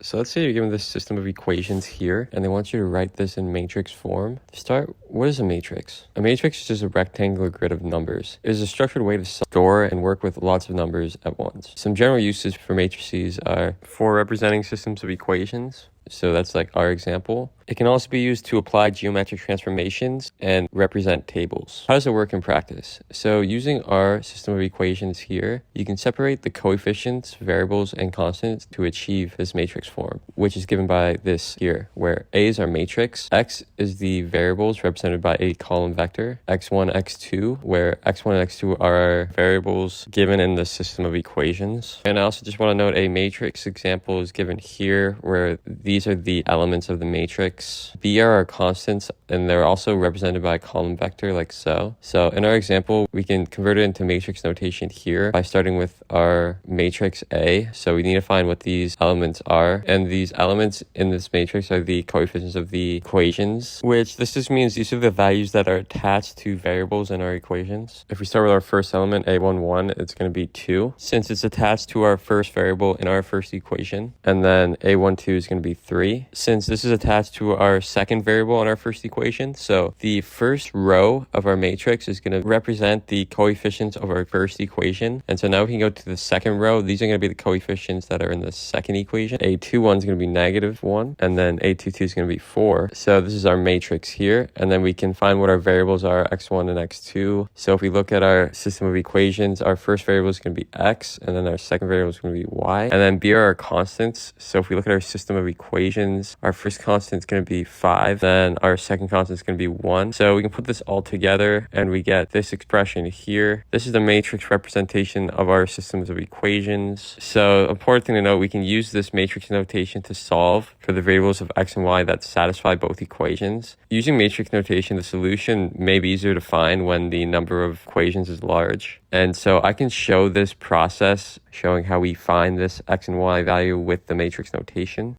So let's say you're given this system of equations here, and they want you to write this in matrix form. To start, what is a matrix? A matrix is just a rectangular grid of numbers. It is a structured way to store and work with lots of numbers at once. Some general uses for matrices are for representing systems of equations. So that's like our example. It can also be used to apply geometric transformations and represent tables. How does it work in practice? So using our system of equations here, you can separate the coefficients, variables, and constants to achieve this matrix form, which is given by this here, where A is our matrix, X is the variables represented by a column vector, X1, X2, where X1 and X2 are our variables given in the system of equations. And I also just want to note a matrix example is given here, where these are the elements of the matrix. B are our constants, and they're also represented by a column vector like so. So in our example, we can convert it into matrix notation here by starting with our matrix A. So we need to find what these elements are. And these elements in this matrix are the coefficients of the equations, which this just means these are the values that are attached to variables in our equations. If we start with our first element, A11, it's going to be 2, since it's attached to our first variable in our first equation. And then A12 is going to be 3, since this is attached to our second variable in our first equation. So the first row of our matrix is going to represent the coefficients of our first equation. And so now we can go to the second row. These are going to be the coefficients that are in the second equation. A21 is going to be -1, and then A22 is going to be 4. So this is our matrix here. And then we can find what our variables are, X1 and X2. So if we look at our system of equations, our first variable is going to be X, and then our second variable is going to be Y. And then B are our constants. So if we look at our system of equations, our first constant is going to be 5, then our second constant is going to be 1. So we can put this all together and we get this expression here. This is the matrix representation of our systems of equations. So important thing to note, we can use this matrix notation to solve for the variables of X and Y that satisfy both equations. Using matrix notation, the solution may be easier to find when the number of equations is large. And so I can show this process showing how we find this X and Y value with the matrix notation.